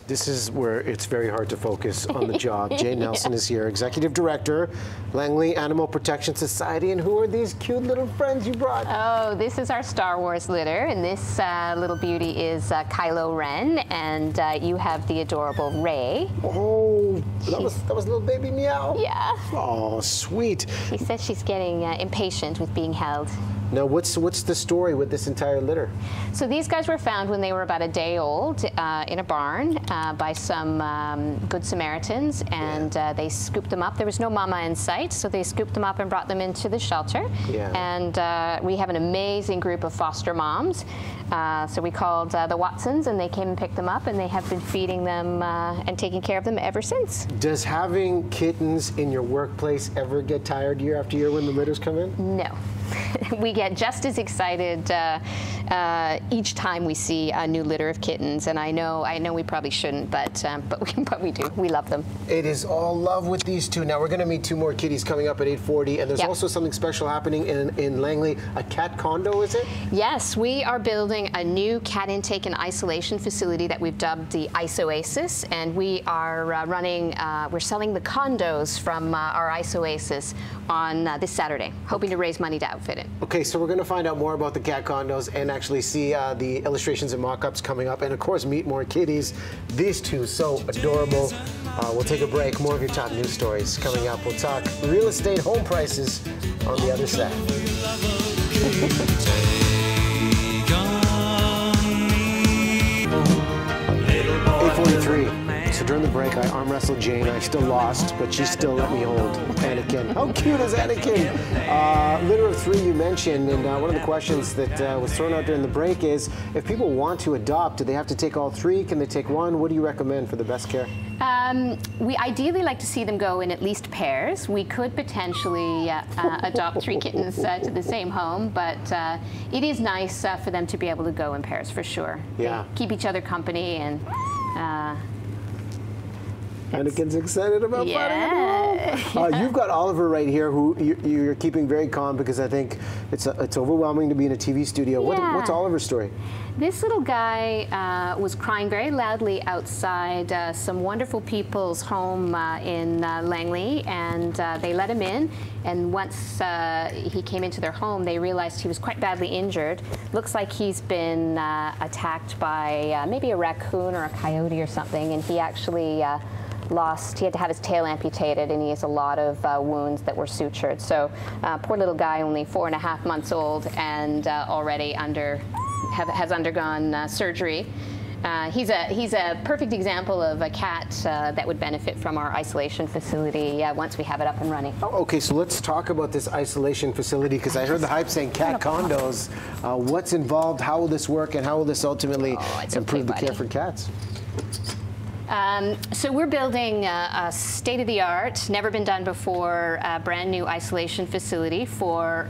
This is where it's very hard to focus on the job. Jane Nelson is here, Executive Director, Langley Animal Protection Society. And who are these cute little friends you brought? Oh, this is our Star Wars litter, and this little beauty is Kylo Ren, and you have the adorable Rey. Oh, that was little baby Meow? Yeah. Oh, sweet. She says she's getting impatient with being held. Now, what's the story with this entire litter? So these guys were found when they were about a day old in a barn by some Good Samaritans, and they scooped them up. There was no mama in sight, so they scooped them up and brought them into the shelter. Yeah. And we have an amazing group of foster moms. So we called the Watsons, and they came and picked them up, and they have been feeding them and taking care of them ever since. Does having kittens in your workplace ever get tired year after year when the litters come in? No. We get just as excited each time we see a new litter of kittens, and I know we probably shouldn't, but we do. We love them. It is all love with these two. Now we're going to meet two more kitties coming up at 8:40, and there's also something special happening in Langley. A cat condo, is it? Yes, we are building a new cat intake and isolation facility that we've dubbed the Ice-Oasis, and we are we're selling the condos from our Ice-Oasis on this Saturday, hoping to raise money to outfit it. Okay, so we're going to find out more about the cat condos and actually see the illustrations and mock-ups coming up, and of course meet more kitties. These two, so adorable. We'll take a break. More of your top news stories coming up. We'll talk real estate home prices on the other side. 8:43. So during the break, I arm wrestled Jane. I still lost, but she still let me hold Anakin. How cute is Anakin? Litter of 3 you mentioned, and one of the questions that was thrown out during the break is, if people want to adopt, do they have to take all 3? Can they take 1? What do you recommend for the best care? We ideally like to see them go in at least pairs. We could potentially adopt 3 kittens to the same home, but it is nice for them to be able to go in pairs for sure. Yeah. They keep each other company, and Anakin's excited about finding. You've got Oliver right here, who you're keeping very calm because I think it's overwhelming to be in a TV studio. Yeah. What's Oliver's story? This little guy was crying very loudly outside some wonderful people's home in Langley, and they let him in. And once he came into their home, they realized he was quite badly injured. Looks like he's been attacked by maybe a raccoon or a coyote or something, and he actually he had to have his tail amputated, and he has a lot of wounds that were sutured. So poor little guy, only 4.5 months old, and already has undergone surgery. He's a perfect example of a cat that would benefit from our isolation facility once we have it up and running. Okay, so let's talk about this isolation facility, because I heard the hype saying cat condos. What's involved? How will this work, and how will this ultimately improve the care for cats? So we're building a state-of-the-art, never been done before, brand new isolation facility for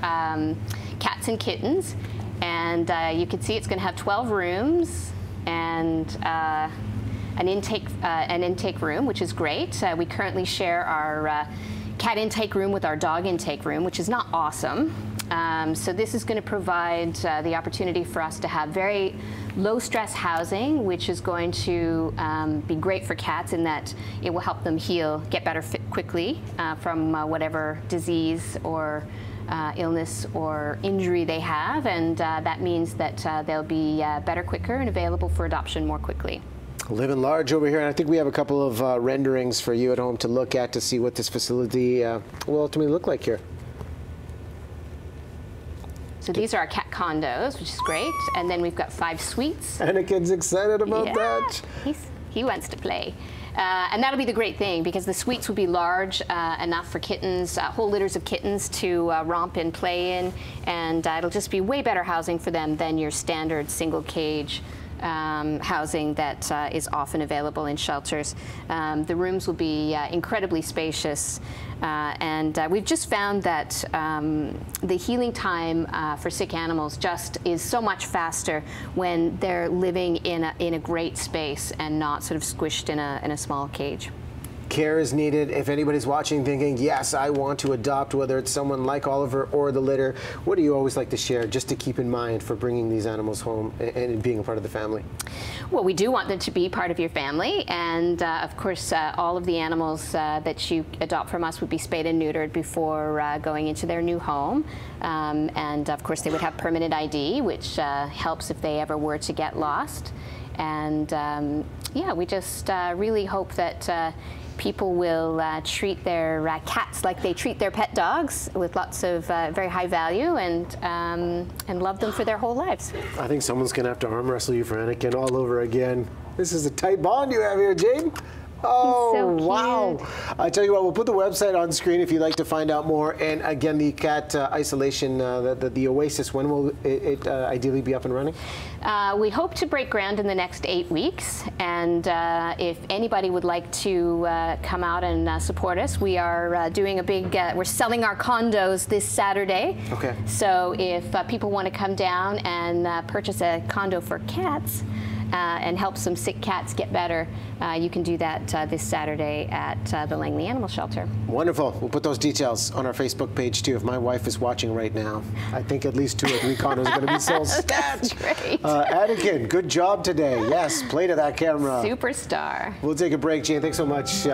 cats and kittens. And you can see it's going to have 12 rooms and an intake room, which is great. We currently share our cat intake room with our dog intake room, which is not awesome. So this is going to provide the opportunity for us to have very low-stress housing, which is going to be great for cats in that it will help them heal, get better quickly from whatever disease or illness or injury they have, and that means that they'll be better quicker and available for adoption more quickly. Living large over here, and I think we have a couple of renderings for you at home to look at to see what this facility will ultimately look like here. So these are our cat condos, which is great, and then we've got 5 suites. Anakin's excited about that. He wants to play. And that'll be the great thing, because the suites will be large enough for kittens, whole litters of kittens to romp and play in, and it'll just be way better housing for them than your standard single cage housing that is often available in shelters. The rooms will be incredibly spacious, and we've just found that the healing time for sick animals just is so much faster when they're living in a great space and not sort of squished in a small cage. care is needed. If anybody's watching thinking, yes, I want to adopt, whether it's someone like Oliver or the litter, what do you always like to share just to keep in mind for bringing these animals home and being a part of the family? Well, we do want them to be part of your family, and of course all of the animals that you adopt from us would be spayed and neutered before going into their new home, and of course they would have permanent ID, which helps if they ever were to get lost. And yeah, we just really hope that people will treat their cats like they treat their pet dogs, with lots of very high value, and love them for their whole lives. I think someone's going to have to arm wrestle you for Anakin all over again. This is a tight bond you have here, Jane. Oh, so wow. I tell you what, we'll put the website on screen if you'd like to find out more. And again, the cat isolation, the Oasis, when will it ideally be up and running? We hope to break ground in the next 8 weeks. And if anybody would like to come out and support us, we are doing a big, we're selling our condos this Saturday. Okay. So if people want to come down and purchase a condo for cats, and help some sick cats get better, you can do that this Saturday at the Langley Animal Shelter. Wonderful. We'll put those details on our Facebook page too. If my wife is watching right now, I think at least 2 or 3 condos are going to be sold. That's great. Anakin, good job today. Yes, play to that camera. Superstar. We'll take a break, Jane. Thanks so much.